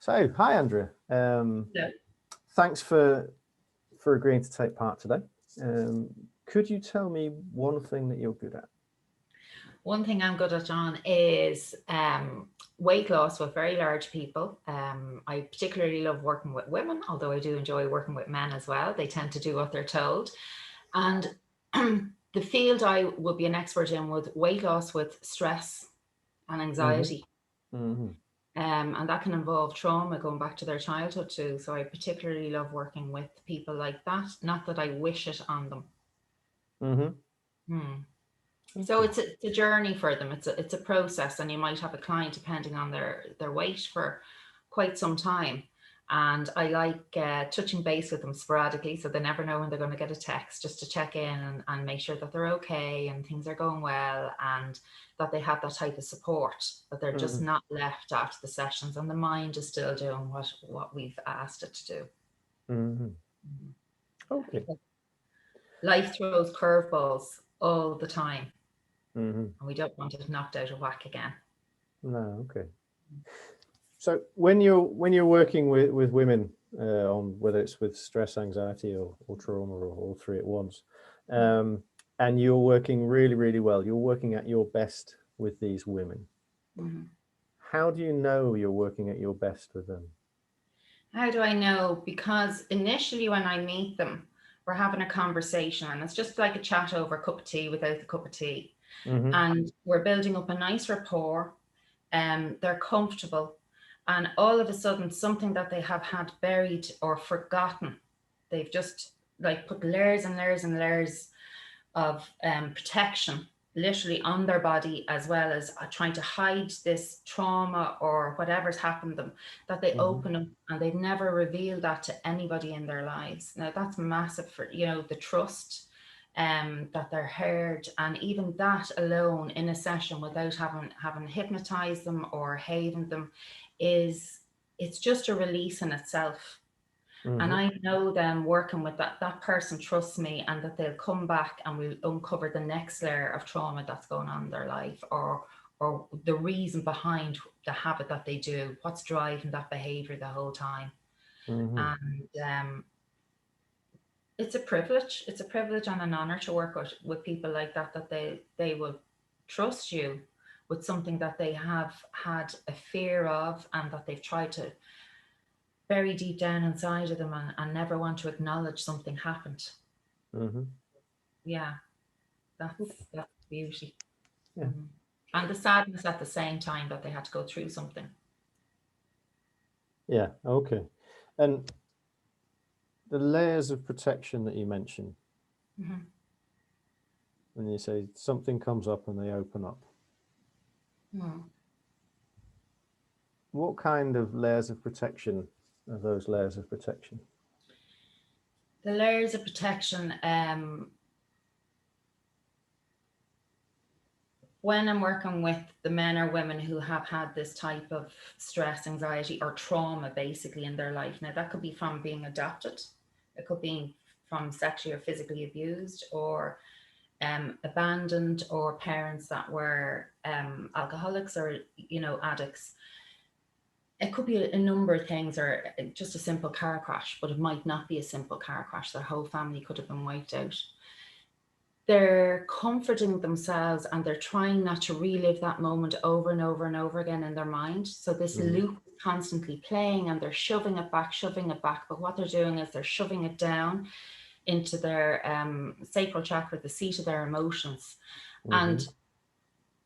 So, hi, Andrea. Yeah. Thanks for agreeing to take part today. Um, could you tell me one thing that you're good at? One thing I'm good at, John, is weight loss with very large people. I particularly love working with women, although I do enjoy working with men as well. They tend to do what they're told. And the field I would be an expert in would weight loss with stress and Mm-hmm. anxiety. Mm-hmm. And that can involve trauma going back to their childhood too. So I particularly love working with people like that. Not that I wish it on them. Mm-hmm. Hmm. So Okay. it's a journey for them. It's a process, and you might have a client depending on their weight for quite some time. And I like touching base with them sporadically, so they never know when they're going to get a text, just to check in and make sure that they're okay and things are going well, and that they have that type of support, that they're just Mm-hmm. not left after the sessions, and the mind is still doing what we've asked it to do. Mm-hmm. Mhm. Okay. Because life throws curveballs all the time, Mm-hmm. and we don't want it knocked out of whack again. No. Okay. So, when you're working with women on whether it's with stress, anxiety, or trauma, or all three at once, um, and you're working really, really well, you're working at your best with these women. Mhm. How do you know you're working at your best with them? How do I know? Because initially, when I meet them, we're having a conversation, and it's just like a chat over a cup of tea without the cup of tea. Mm-hmm. And we're building up a nice rapport. They're comfortable. And all of a sudden, something that they have had buried or forgotten, they've just like put layers and layers and layers of protection literally on their body, as well as trying to hide this trauma or whatever's happened to them, that they Mm-hmm. open them and they've never revealed that to anybody in their lives. Now that's massive for the trust, that they're heard, and even that alone in a session without having hypnotized them or haven them is, it's just a release in itself. And Mm-hmm. I know them working with that person trusts me, and that they'll come back and we'll uncover the next layer of trauma that's going on in their life, or the reason behind the habit that they do, what's driving that behavior the whole time. Mm-hmm. And it's a privilege. It's a privilege and an honor to work with people like that, that they will trust you with something that they have had a fear of, and that they've tried to very deep down inside of them, and never want to acknowledge something happened. Mm-hmm. Yeah, Okay. that's the beauty. Yeah. Mhm. And the sadness at the same time that they had to go through something. Yeah. Okay. And the layers of protection that you mentioned, Hmm. when you say something comes up and they open up, Hmm. what kind of layers of protection are those layers of protection? The layers of protection. When I'm working with the men or women who have had this type of stress, anxiety, or trauma basically in their life. Now that could be from being adopted. It could be from sexually or physically abused, or abandoned, or parents that were alcoholics, or addicts. It could be a number of things, or just a simple car crash, but it might not be a simple car crash. Their whole family could have been wiped out. They're comforting themselves, and they're trying not to relive that moment over and over and over again in their mind. So this Mm-hmm. loop is constantly playing, and they're shoving it back, shoving it back. But what they're doing is they're shoving it down into their sacral chakra, the seat of their emotions. Mm-hmm. And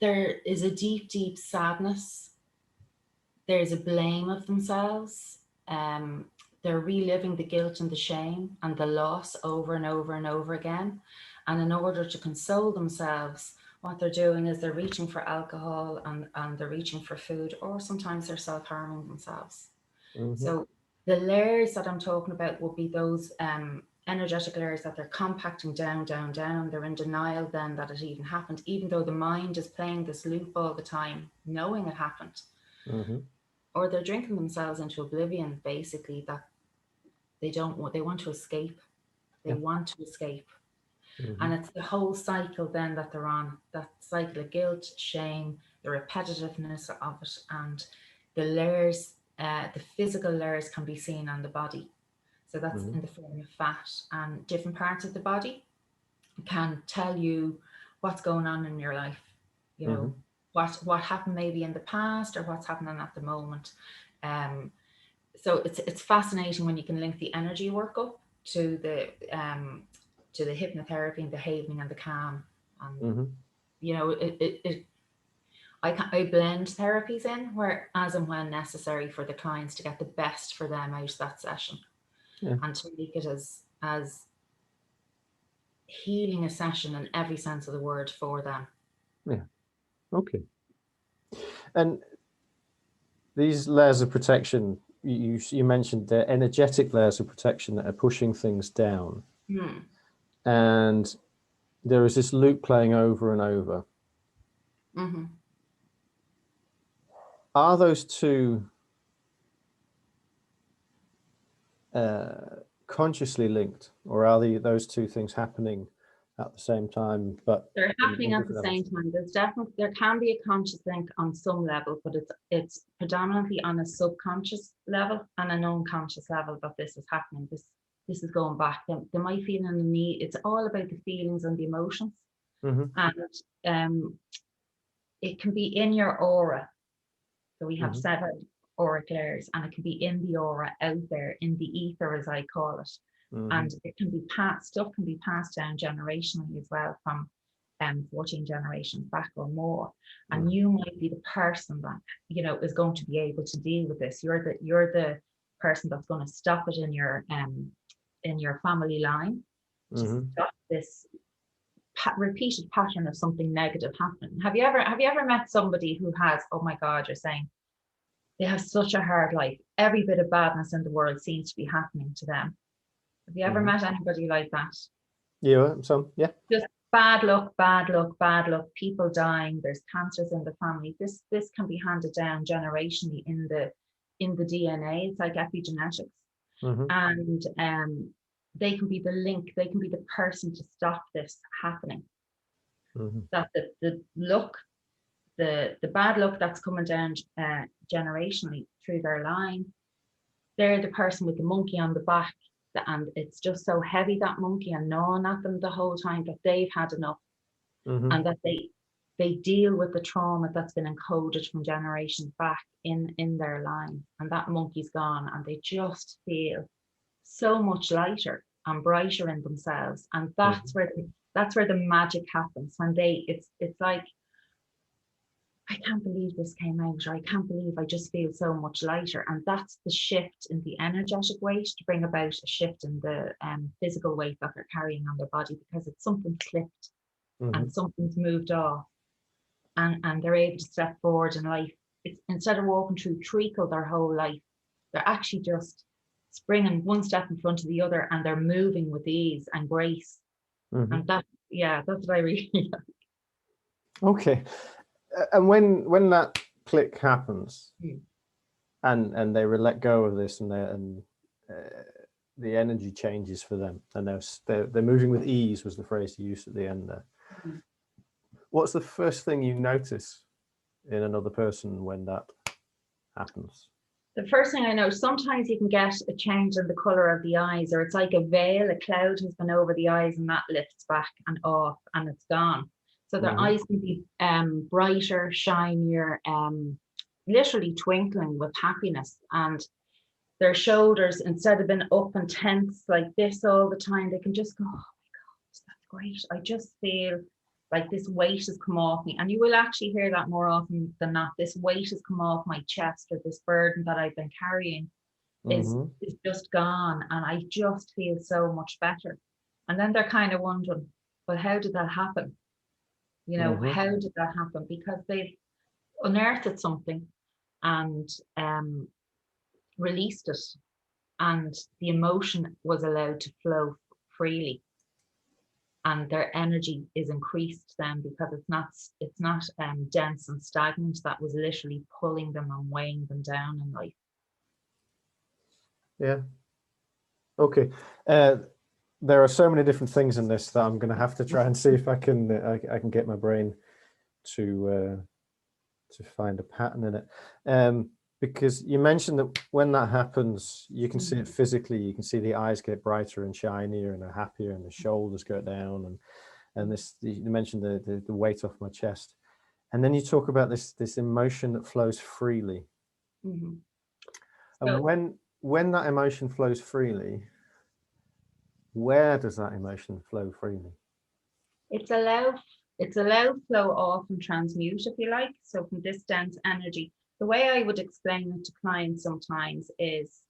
there is a deep, deep sadness. There's a blame of themselves. Um, they're reliving the guilt and the shame and the loss over and over and over again. And in order to console themselves, what they're doing is they're reaching for alcohol, and they're reaching for food, or sometimes they're self harming themselves. Mm-hmm. So the layers that I'm talking about will be those energetic layers that they're compacting down, down, down. They're in denial then that it even happened, even though the mind is playing this loop all the time, knowing it happened. Mm-hmm. Or they're drinking themselves into oblivion, basically, that they want to escape. They Yeah. want to escape. Mm-hmm. And it's the whole cycle then that they're on, that cycle of guilt, shame, the repetitiveness of it, and the layers. the physical layers can be seen on the body. So that's in the form of fat, and different parts of the body can tell you what's going on in your life, you know, what happened maybe in the past or what's happening at the moment. So it's fascinating when you can link the energy work up to the hypnotherapy and the havening and the calm. And you know, I blend therapies in where as and when necessary for the clients to get the best for them out of that session, and to make it as healing a session in every sense of the word for them. Yeah. Okay. And these layers of protection, you mentioned they're energetic layers of protection that are pushing things down. And there is this loop playing over and over. Are those two consciously linked, or are those two things happening at the same time? But they're happening at the same time. There can be a conscious link on some level, but it's predominantly on a subconscious level and an unconscious level that this is happening. This is going back. They might feel in the need. It's all about the feelings and the emotions, and it can be in your aura. So we have 7 auric layers, and it can be in the aura, out there in the ether, as I call it. And it can be stuff can be passed down generationally as well, from 14 generations back or more. And you might be the person that, you know, is going to be able to deal with this. You're the person that's going to stop it in your family line, to stop this repeated pattern of something negative happening. Have you ever met somebody who has, oh my God, you're saying they have such a hard life, every bit of badness in the world seems to be happening to them? Have you ever met anybody like that? Yeah, some, yeah. Just bad luck, bad luck, bad luck, people dying, there's cancers in the family. This can be handed down generationally in the DNA. It's like epigenetics. And they can be the link, they can be the person to stop this happening. That the luck, the bad luck that's coming down generationally through their line, they're the person with the monkey on the back, and it's just so heavy, that monkey, and gnawing at them the whole time, that they've had enough, and that they deal with the trauma that's been encoded from generations back in their line, and that monkey's gone, and they just feel so much lighter and brighter in themselves. And that's where the magic happens, when it's like, I can't believe this came out, or I can't believe I just feel so much lighter. And that's the shift in the energetic weight to bring about a shift in the physical weight that they're carrying on their body, because it's something slipped and something's moved off, and they're able to step forward in life. It's, instead of walking through treacle their whole life, they're actually just springing one step in front of the other, and they're moving with ease and grace. And that's what I really like. Okay. And when that click happens, and they let go of this, and the energy changes for them, and they're moving with ease, was the phrase you used at the end there. What's the first thing you notice in another person when that happens? The first thing I know, sometimes you can get a change in the color of the eyes, or it's like a veil, a cloud has been over the eyes, and that lifts back and off, and it's gone. So their eyes can be brighter, shinier, literally twinkling with happiness. And their shoulders, instead of being up and tense like this all the time, they can just go, oh my God, that's great. I just feel like this weight has come off me. And you will actually hear that more often than not. This weight has come off my chest, or this burden that I've been carrying is just gone. And I just feel so much better. And then they're kind of wondering, well, how did that happen? You know, how did that happen? Because they've unearthed something and released it, and the emotion was allowed to flow freely, and their energy is increased then, because it's not dense and stagnant. That was literally pulling them and weighing them down in life. Yeah. Okay. There are so many different things in this that I'm going to have to try and see if I can get my brain to find a pattern in it. Because you mentioned that when that happens, you can see it physically. You can see the eyes get brighter and shinier and are happier, and the shoulders go down, and this, you mentioned the weight off my chest, and then you talk about this emotion that flows freely. Mm-hmm. And when that emotion flows freely, where does that emotion flow freely? It's allow flow off and transmute, if you like. So from this dense energy, the way I would explain it to clients sometimes is,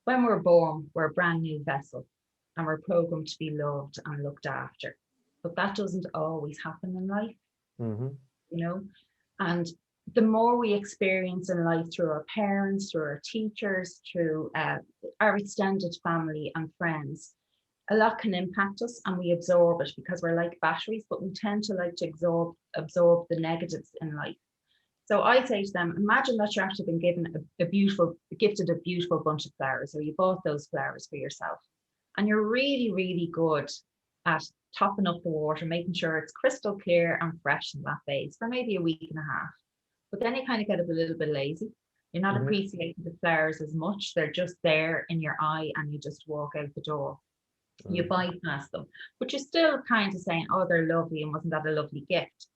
when we're born, we're a brand new vessel and we're programmed to be loved and looked after. But that doesn't always happen in life, you know? And the more we experience in life through our parents, through our teachers, through our extended family and friends, a lot can impact us, and we absorb it because we're like batteries, but we tend to like to absorb the negatives in life. So I say to them, imagine that you're actually been gifted a beautiful bunch of flowers, or you bought those flowers for yourself, and you're really, really good at topping up the water, making sure it's crystal clear and fresh in that vase for maybe a week and a half. But then you kind of get a little bit lazy. You're not appreciating the flowers as much. They're just there in your eye, and you just walk out the door. You bypass them, but you're still kind of saying, oh, they're lovely, and wasn't that a lovely gift?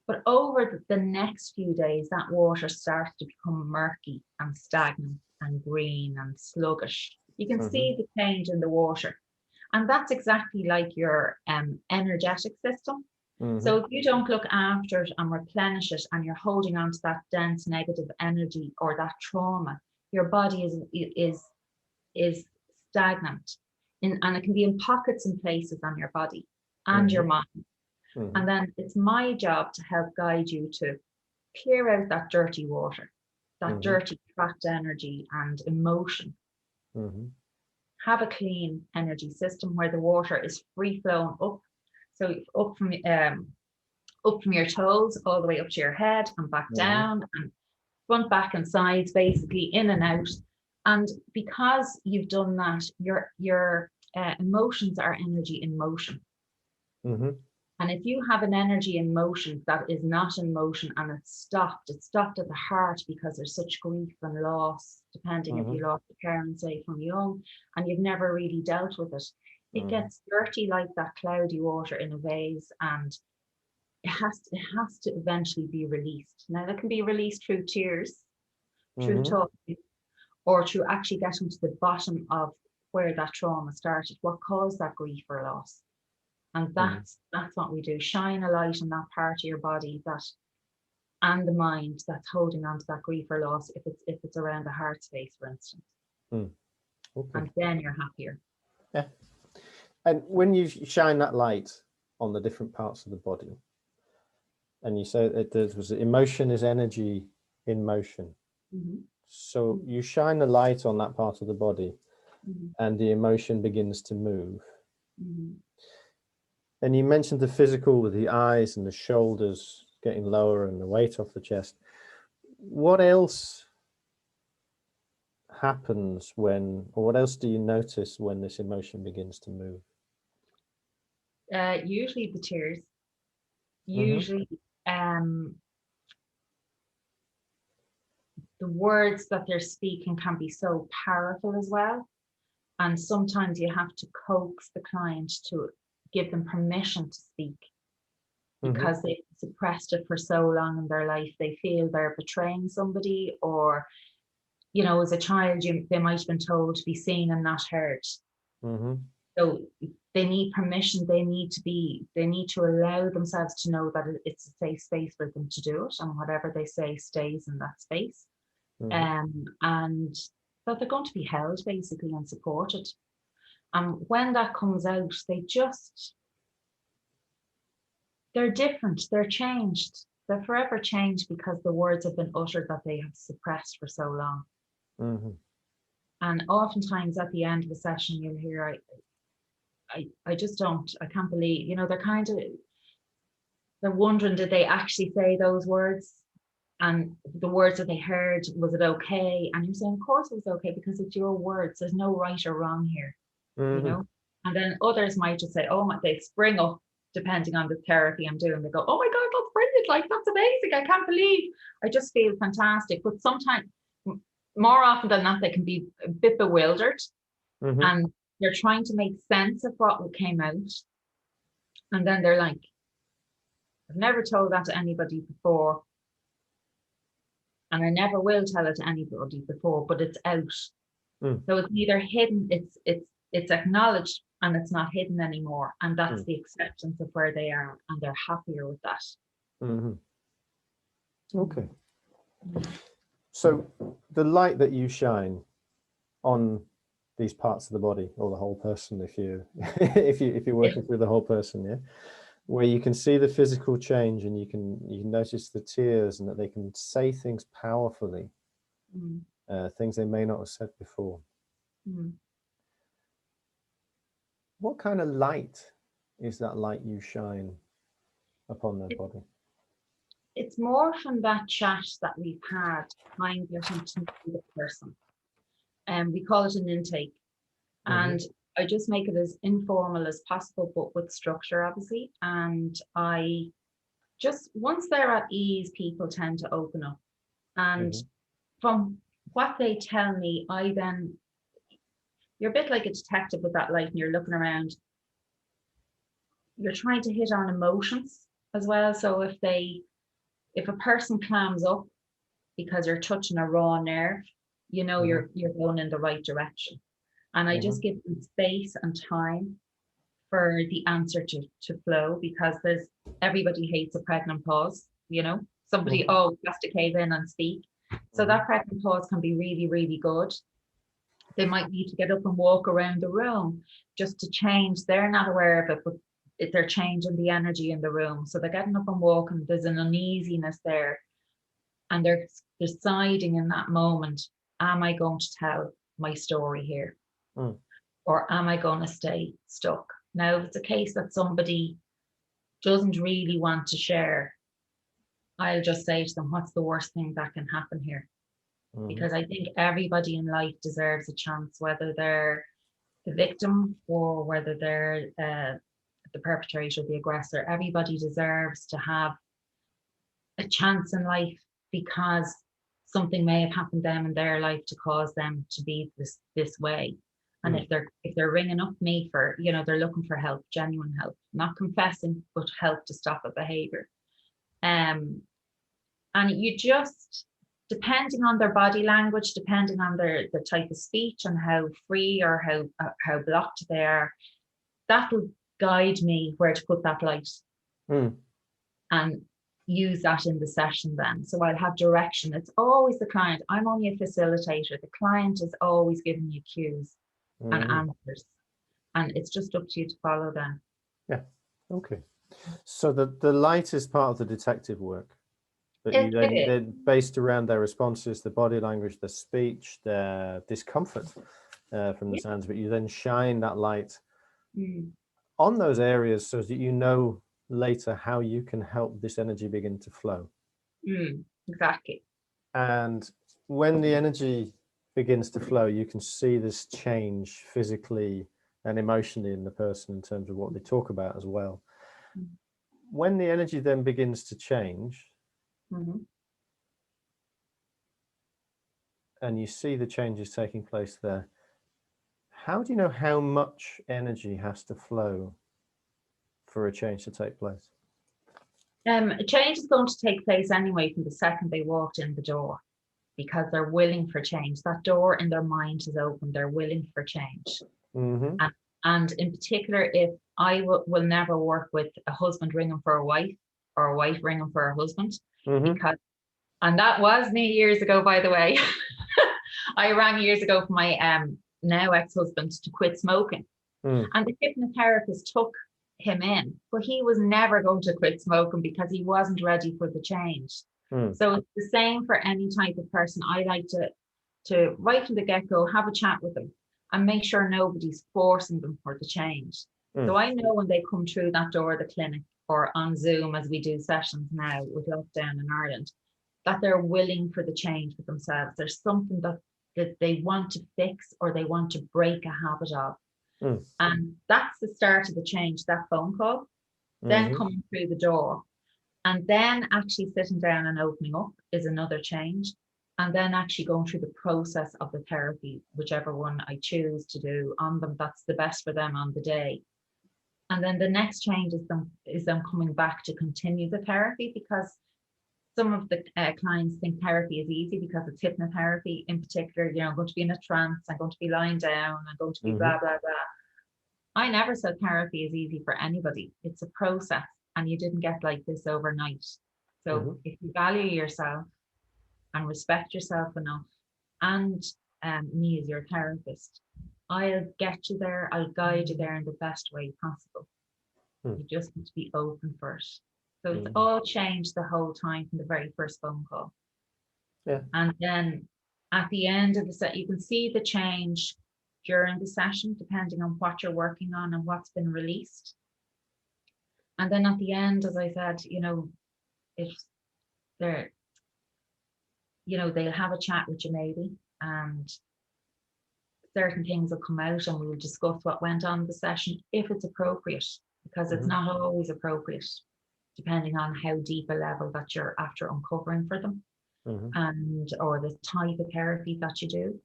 But over the next few days, that water starts to become murky and stagnant and green and sluggish. You can see the change in the water. And that's exactly like your energetic system. So if you don't look after it and replenish it, and you're holding on to that dense negative energy or that trauma, your body is stagnant. And it can be in pockets and places on your body and your mind. And then it's my job to help guide you to clear out that dirty water, that dirty trapped energy and emotion. Have a clean energy system where the water is free flowing up. So up from your toes all the way up to your head and back down, and front, back and sides, basically in and out. And because you've done that, your emotions are energy in motion. And if you have an energy in motion that is not in motion, and it's stopped at the heart because there's such grief and loss, depending if you lost a parent, say, from young, and you've never really dealt with it, it gets dirty like that cloudy water in a vase, and it has to eventually be released. Now, that can be released through tears, through talking, or through actually getting to the bottom of where that trauma started, what caused that grief or loss. And that's what we do. Shine a light on that part of your body and the mind that's holding on to that grief or loss, if it's around the heart space, for instance. And then you're happier. Yeah. And when you shine that light on the different parts of the body, and you say that there was emotion is energy in motion. So you shine the light on that part of the body, and the emotion begins to move. And you mentioned the physical with the eyes and the shoulders getting lower and the weight off the chest. What else happens or what else do you notice when this emotion begins to move? Usually the tears. Usually the words that they're speaking can be so powerful as well. And sometimes you have to coax the client to give them permission to speak, because they've suppressed it for so long in their life. They feel they're betraying somebody, or, as a child, they might have been told to be seen and not heard. So they need permission. They need to allow themselves to know that it's a safe space for them to do it, and whatever they say stays in that space. And that they're going to be held, basically, and supported. And when that comes out, they're different, they're changed, they're forever changed, because the words have been uttered that they have suppressed for so long. And oftentimes at the end of a session, you'll hear, I can't believe, they're wondering, did they actually say those words? And the words that they heard, was it okay? And you're saying, of course it was okay, because it's your words. There's no right or wrong here, And then others might just say, oh my, they spring up, depending on the therapy I'm doing. They go, oh my God, that's Like, that's amazing. I can't believe. I just feel fantastic. But sometimes, more often than not, they can be a bit bewildered, and they're trying to make sense of what came out. And then they're like, I've never told that to anybody before, and I never will tell it to anybody before, but it's out. So it's neither hidden, it's acknowledged, and it's not hidden anymore. And that's the acceptance of where they are, and they're happier with that. Okay. So the light that you shine on these parts of the body, or the whole person, if you're working through the whole person, yeah, where you can see the physical change, and you can notice the tears, and that they can say things powerfully, things they may not have said before. What kind of light is that light you shine upon their body? It's more from that chat that we've had, trying getting to know the person. We call it an intake. And I just make it as informal as possible, but with structure, obviously. And I just, once they're at ease, people tend to open up. And from what they tell me, you're a bit like a detective with that light, and you're looking around. You're trying to hit on emotions as well. So if a person clams up because you're touching a raw nerve, you know you're going in the right direction. And I just give them space and time for the answer to flow, because everybody hates a pregnant pause, somebody has to cave in and speak. So that pregnant pause can be really, really good. They might need to get up and walk around the room just to change. They're not aware of it, but they're changing the energy in the room. So they're getting up and walking. There's an uneasiness there. And they're deciding in that moment, am I going to tell my story here? Or am I going to stay stuck? Now, if it's a case that somebody doesn't really want to share, I'll just say to them, what's the worst thing that can happen here? Because I think everybody in life deserves a chance, whether they're the victim or whether they're the perpetrator, the aggressor. Everybody deserves to have a chance in life, because something may have happened to them in their life to cause them to be this way. And if they're ringing up me for, they're looking for help, genuine help, not confessing, but help to stop a behavior. And you just, depending on their body language, depending on the type of speech and how free or how blocked they are, that will guide me where to put that light and use that in the session then. So I'll have direction. It's always the client. I'm only a facilitator. The client is always giving you cues and answers. And it's just up to you to follow them. Yeah. Okay. So the light is part of the detective work. But they're based around their responses, the body language, the speech, their discomfort from the sounds, but you then shine that light on those areas so that you know later how you can help this energy begin to flow. Exactly. And when the energy begins to flow, you can see this change physically and emotionally in the person in terms of what they talk about as well. When the energy then begins to change, and you see the changes taking place there, how do you know how much energy has to flow for a change to take place? A change is going to take place anyway from the second they walked in the door, because they're willing for change. That door in their mind is open. They're willing for change. And in particular, if I will never work with a husband ringing for a wife, or a wife ringing for a husband, because, and that was me years ago, by the way. I rang years ago for my now ex-husband to quit smoking. And the hypnotherapist took him in, but he was never going to quit smoking because he wasn't ready for the change. So it's the same for any type of person. I like to right from the get-go, have a chat with them and make sure nobody's forcing them for the change. So I know when they come through that door of the clinic, or on Zoom as we do sessions now with lockdown in Ireland, that they're willing for the change for themselves. There's something that they want to fix, or they want to break a habit of. And that's the start of the change, that phone call. Then coming through the door, And then actually sitting down and opening up is another change. And then actually going through the process of the therapy, whichever one I choose to do on them, that's the best for them on the day. And then the next change is them coming back to continue the therapy, because some of the clients think therapy is easy because it's hypnotherapy in particular. You know, I'm going to be in a trance, I'm going to be lying down, I'm going to be blah, blah, blah. I never said therapy is easy for anybody. It's a process, and you didn't get like this overnight. So if you value yourself and respect yourself enough, and me as your therapist, I'll get you there, I'll guide you there in the best way possible. You just need to be open for it. So it's all changed the whole time from the very first phone call. Yeah. And then at the end of the set, you can see the change during the session, depending on what you're working on and what's been released. And then at the end, as I said, you know, if they're, you know, they'll have a chat with you maybe, and certain things will come out, and we'll discuss what went on in the session if it's appropriate, because it's not always appropriate, depending on how deep a level that you're after uncovering for them, and or the type of therapy that you do.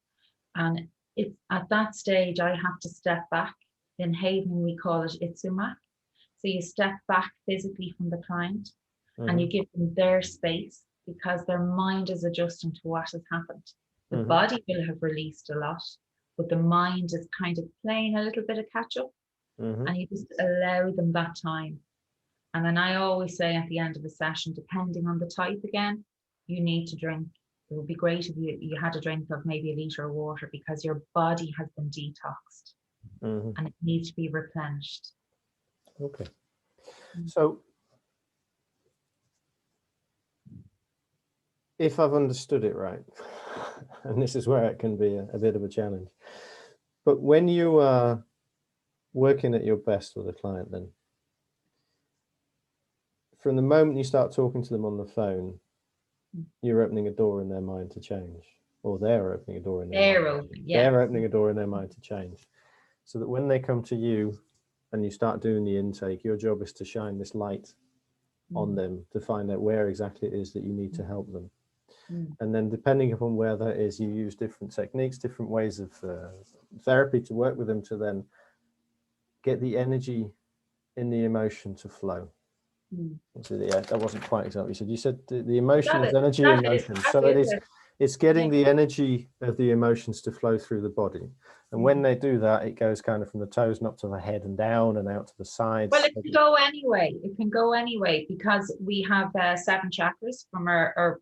And it's at that stage I have to step back. In Haven we call it itsumak. So you step back physically from the client, and you give them their space, because their mind is adjusting to what has happened. The body will have released a lot, but the mind is kind of playing a little bit of catch up, and you just allow them that time. And then I always say at the end of a session, depending on the type again, you need to drink. It would be great if you had a drink of maybe a litre of water, because your body has been detoxed and it needs to be replenished. Okay. So if I've understood it right, and this is where it can be a bit of a challenge, but when you are working at your best with a client, then from the moment you start talking to them on the phone, you're opening a door in their mind to change, or they're opening a door in their mind. They're opening a door in their mind to change, so that when they come to you and you start doing the intake, your job is to shine this light on them to find out where exactly it is that you need to help them. And then depending upon where that is, you use different techniques, different ways of therapy to work with them, to then get the energy in the emotion to flow. So yeah, that wasn't quite exactly what you said. The emotion is energy in motion. So it's getting the energy of the emotions to flow through the body. And when they do that, it goes kind of from the toes and up to the head and down and out to the sides. Well, it can go anyway. It can go anyway, because we have 7 chakras from our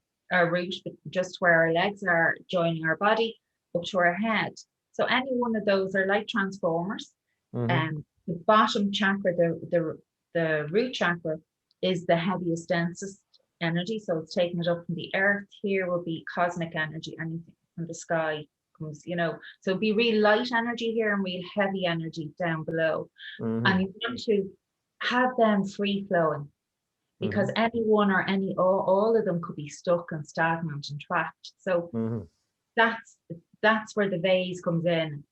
root, just where our legs are joining our body, up to our head. So any one of those are like transformers. The bottom chakra, the root chakra, is the heaviest, densest energy. So it's taking it up from the earth. Here will be cosmic energy, anything from the sky comes, you know. So it'll be real light energy here and real heavy energy down below. And you want to have them free flowing, because any one or all of them could be stuck and stagnant and trapped. So that's where the vase comes in.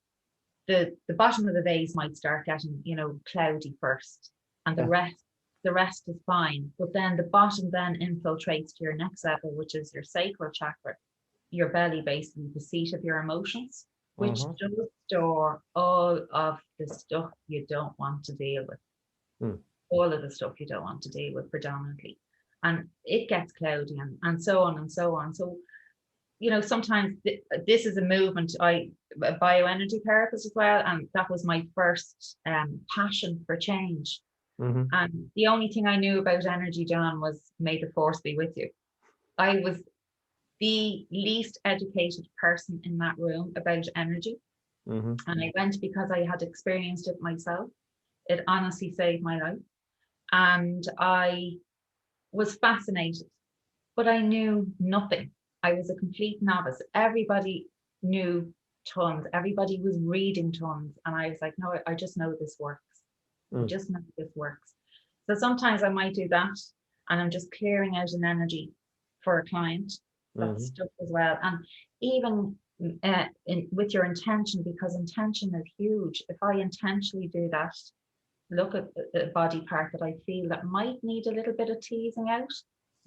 The bottom of the vase might start getting, you know, cloudy first, and the rest is fine. But then the bottom then infiltrates to your next level, which is your sacral chakra, your belly, basically the seat of your emotions, which does store all of the stuff you don't want to deal with. All of the stuff you don't want to deal with predominantly. And it gets cloudy and so on and so on. So, you know, sometimes this is a movement. I'm a bioenergy therapist as well, and that was my first passion for change. And the only thing I knew about energy, John, was may the force be with you. I was the least educated person in that room about energy. And I went because I had experienced it myself. It honestly saved my life. And I was fascinated, but I knew nothing. I was a complete novice. Everybody knew tons. Everybody was reading tons. And I was like, no, I just know this works. I just know this works. So sometimes I might do that, and I'm just clearing out an energy for a client. That's stuff as well. And even with your intention, because intention is huge. If I intentionally do that, look at the body part that I feel that might need a little bit of teasing out,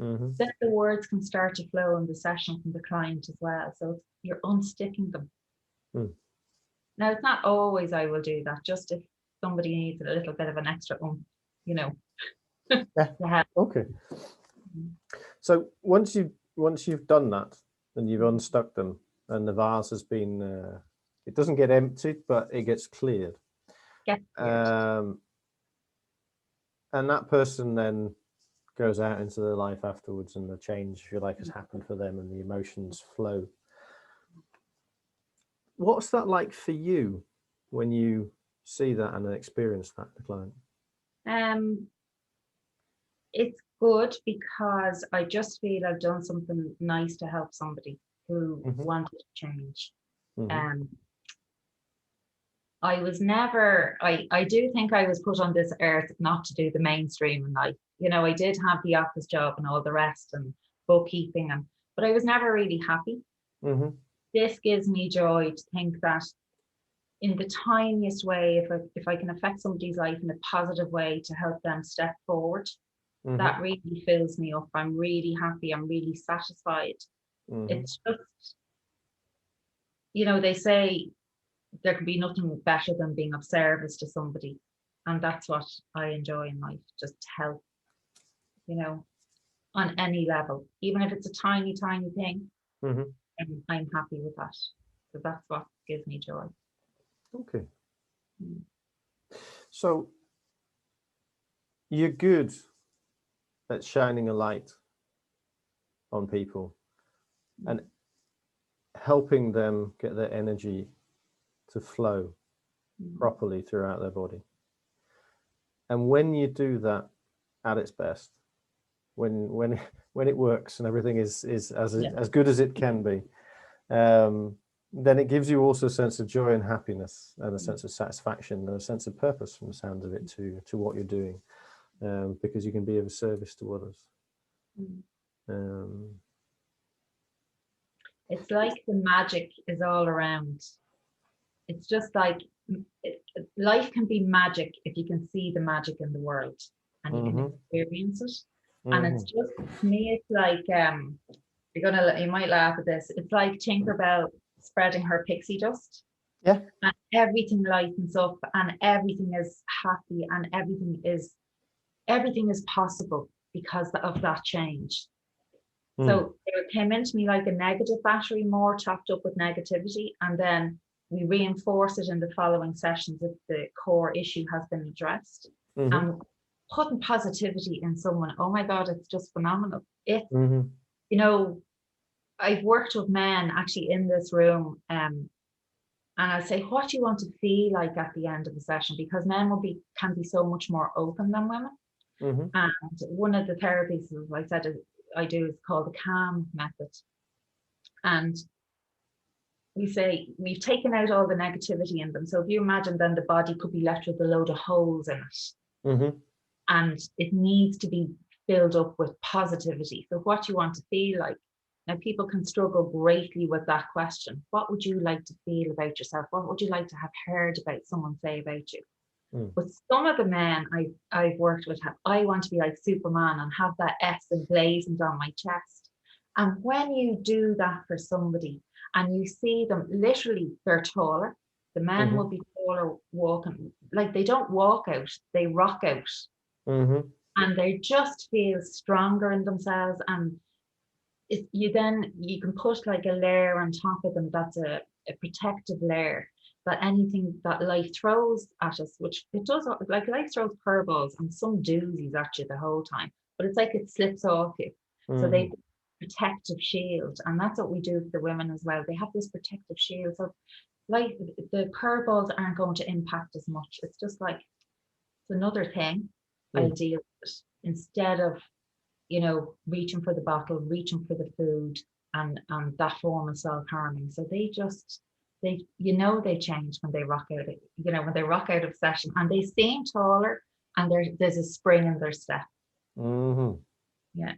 Mm-hmm. then the words can start to flow in the session from the client as well. So you're unsticking them. Mm. Now, it's not always I will do that, just if somebody needs a little bit of an extra you know. Yeah. Okay. So once you've done that and you've unstuck them and the vase has been, it doesn't get emptied, but it gets cleared. And that person then goes out into their life afterwards, and the change, if you like, has happened for them, and the emotions flow. What's that like for you when you see that and experience that, the client? It's good because I just feel I've done something nice to help somebody who wanted to change. I was never, I do think I was put on this earth not to do the mainstream in life. You know, I did have the office job and all the rest and bookkeeping, but I was never really happy. This gives me joy to think that in the tiniest way, if I can affect somebody's life in a positive way to help them step forward, that really fills me up. I'm really happy. I'm really satisfied. It's just, you know, they say there can be nothing better than being of service to somebody. And that's what I enjoy in life, just help, you know, on any level, even if it's a tiny, tiny thing. I'm happy with that. So that's what gives me joy. Okay. So you're good at shining a light on people and helping them get their energy to flow properly throughout their body. And when you do that at its best, when it works and everything is as good as it can be, then it gives you also a sense of joy and happiness and a sense of satisfaction and a sense of purpose, from the sound of it, to what you're doing, because you can be of service to others. It's like the magic is all around. It's just like life can be magic if you can see the magic in the world and you can experience it. And it's just, to me, it's like, you might laugh at this. It's like Tinkerbell spreading her pixie dust. Yeah. And everything lightens up and everything is happy and everything is possible because of that change. So it came into me like a negative battery, more topped up with negativity, and then we reinforce it in the following sessions if the core issue has been addressed. And putting positivity in someone, oh my God, it's just phenomenal. You know, I've worked with men actually in this room, and I say, what do you want to feel like at the end of the session? Because men can be so much more open than women. And one of the therapies, as I said, I do is called the CALM method. And we say we've taken out all the negativity in them. So if you imagine, then the body could be left with a load of holes in it. And it needs to be filled up with positivity. So what do you want to feel like? Now, people can struggle greatly with that question. What would you like to feel about yourself? What would you like to have heard about someone say about you? But some of the men I've worked with, I want to be like Superman and have that S emblazoned on my chest. And when you do that for somebody and you see them, literally, they're taller. The men will be taller walking. Like, they don't walk out, they rock out. And they just feel stronger in themselves. And you can put like a layer on top of them that's a protective layer. That anything that life throws at us, which it does, like life throws curveballs and some doozies at you the whole time, but it's like it slips off you. So they protective shield, and that's what we do for the women as well. They have this protective shield, so like the curveballs aren't going to impact as much. It's just like, it's another thing I deal with it, instead of, you know, reaching for the bottle, reaching for the food, and that form of self-harming. So they change when they rock out, when they rock out of session, and they seem taller, and there's a spring in their step. Yeah.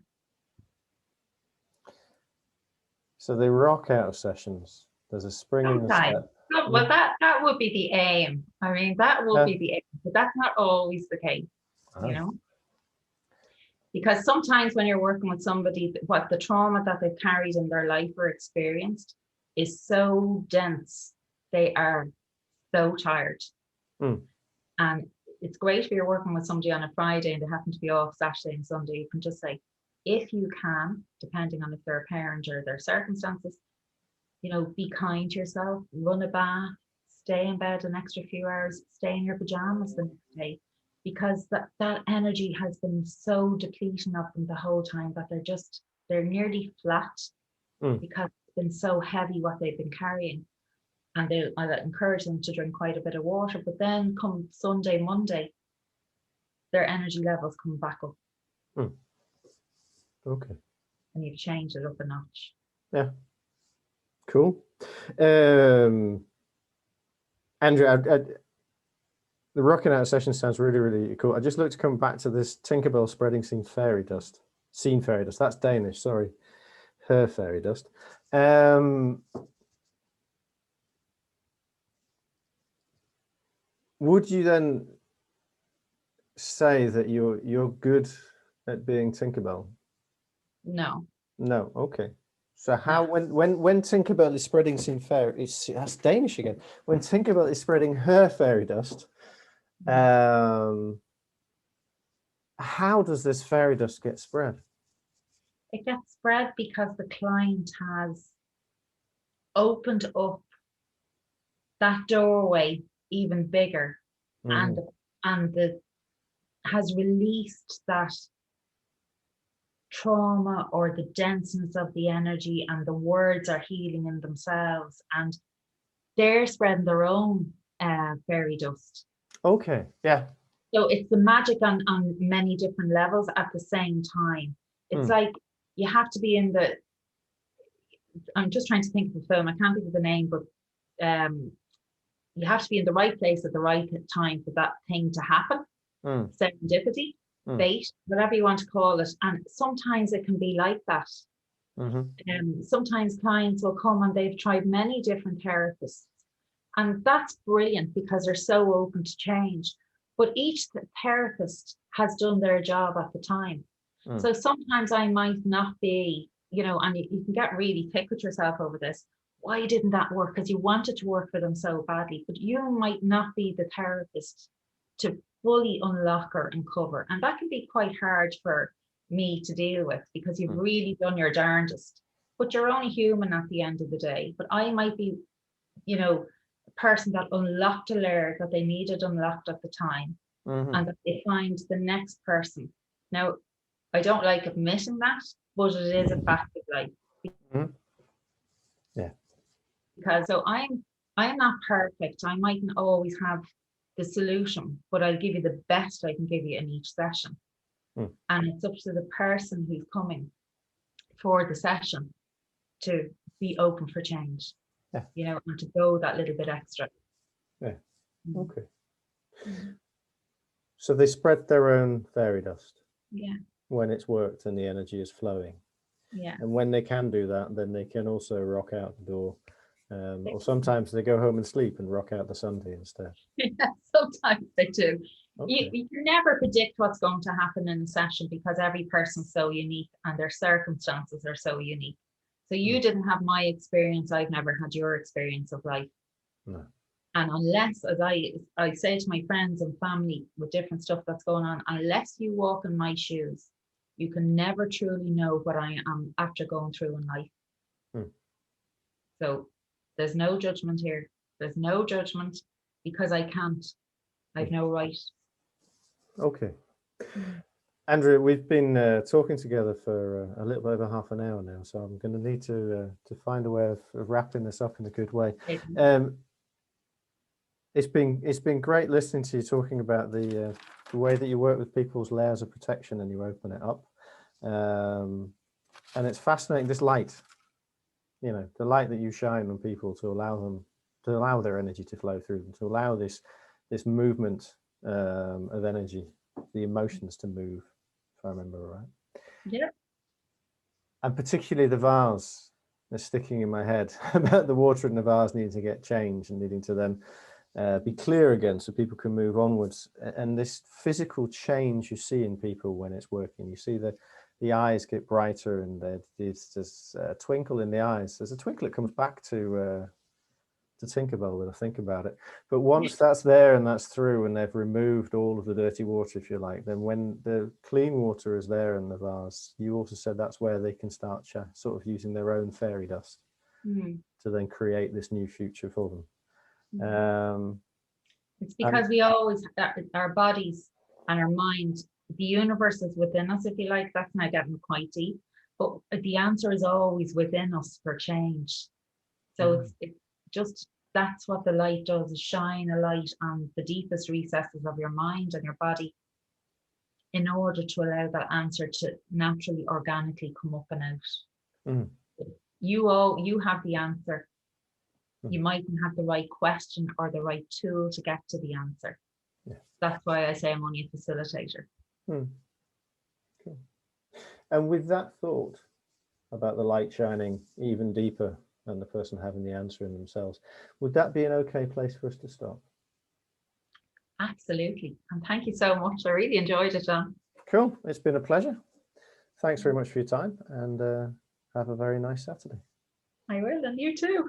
So they rock out of sessions. There's a spring in the step. Well, that would be the aim. I mean, that would be the aim, but that's not always the case, you know. Because sometimes when you're working with somebody, what the trauma that they've carried in their life or experienced is so dense, they are so tired. And it's great if you're working with somebody on a Friday and they happen to be off Saturday and Sunday. You can just say, if you can, depending on if they're a parent or their circumstances, you know, be kind to yourself, run a bath, stay in bed an extra few hours, stay in your pajamas the next day, because that energy has been so depleting of them the whole time that they're nearly flat because it's been so heavy what they've been carrying. And I'll encourage them to drink quite a bit of water, but then come Sunday, Monday, their energy levels come back up. Okay. And you've changed it up a notch. Yeah. Cool. Andrea, the rocking out session sounds really, really cool. I just looked to come back to this Tinkerbell spreading seen fairy dust. That's Danish, sorry. Her fairy dust. Would you then say that you're good at being Tinkerbell? No. No, okay. So how when Tinkerbell is spreading seen fairy, that's Danish again. When Tinkerbell is spreading her fairy dust, how does this fairy dust get spread? It gets spread because the client has opened up that doorway even bigger and has released that trauma or the denseness of the energy, and the words are healing in themselves and they're spreading their own fairy dust. Okay, yeah. So it's the magic on many different levels at the same time. It's like you have to be in the, I'm just trying to think of the film, I can't think of the name, but you have to be in the right place at the right time for that thing to happen. Serendipity, fate, whatever you want to call it. And sometimes it can be like that. Sometimes clients will come and they've tried many different therapists, and that's brilliant because they're so open to change. But each therapist has done their job at the time. So sometimes I might not be, you know, and you can get really thick with yourself over this. Why didn't that work? Because you wanted to work for them so badly, but you might not be the therapist to fully unlock or uncover. And that can be quite hard for me to deal with because you've really done your darndest, but you're only human at the end of the day. But I might be, you know, a person that unlocked a layer that they needed unlocked at the time, and that they find the next person. Now, I don't like admitting that, but it is a fact of life. Yeah. Because so I'm not perfect. I mightn't always have the solution, but I'll give you the best I can give you in each session. And it's up to the person who's coming for the session to be open for change. You know, and to go that little bit extra. Yeah. Okay. So they spread their own fairy dust. Yeah. When it's worked and the energy is flowing. Yeah. And when they can do that, then they can also rock out the door. Or sometimes they go home and sleep and rock out the Sunday instead. Yeah, sometimes they do. Okay. You can never predict what's going to happen in a session because every person's so unique and their circumstances are so unique. So you didn't have my experience. I've never had your experience of life. No. And unless, as I say to my friends and family with different stuff that's going on, unless you walk in my shoes, you can never truly know what I am after going through in life. So there's no judgment here. There's no judgment because I can't. I've no right. Okay. Andrea, we've been talking together for a little over half an hour now, so I'm going to need to find a way of wrapping this up in a good way. It's been great listening to you talking about the way that you work with people's layers of protection and you open it up, and it's fascinating. This light, you know, the light that you shine on people to allow their energy to flow through them, to allow this movement of energy, the emotions to move, if I remember right. Yeah. And particularly the vase that's sticking in my head about the water in the vase needing to get changed and needing to then be clear again so people can move onwards. And this physical change you see in people when it's working, you see the eyes get brighter, and there's this twinkle in the eyes. There's a twinkle that comes back to Tinkerbell when I think about it. But once that's there and that's through, and they've removed all of the dirty water, if you like, then when the clean water is there in the vase, you also said that's where they can start sort of using their own fairy dust to then create this new future for them. It's because we always, our bodies and our mind, the universe is within us, if you like. That's now getting quite deep, but the answer is always within us for change. So it's just, that's what the light does, is shine a light on the deepest recesses of your mind and your body in order to allow that answer to naturally, organically come up and out. You have the answer. You mightn't have the right question or the right tool to get to the answer. That's why I say I'm only a facilitator. Cool. And with that thought about the light shining even deeper and the person having the answer in themselves, would that be an okay place for us to stop? Absolutely. And thank you so much. I really enjoyed it, John. Cool. It's been a pleasure. Thanks very much for your time, and have a very nice Saturday. I will, and you too.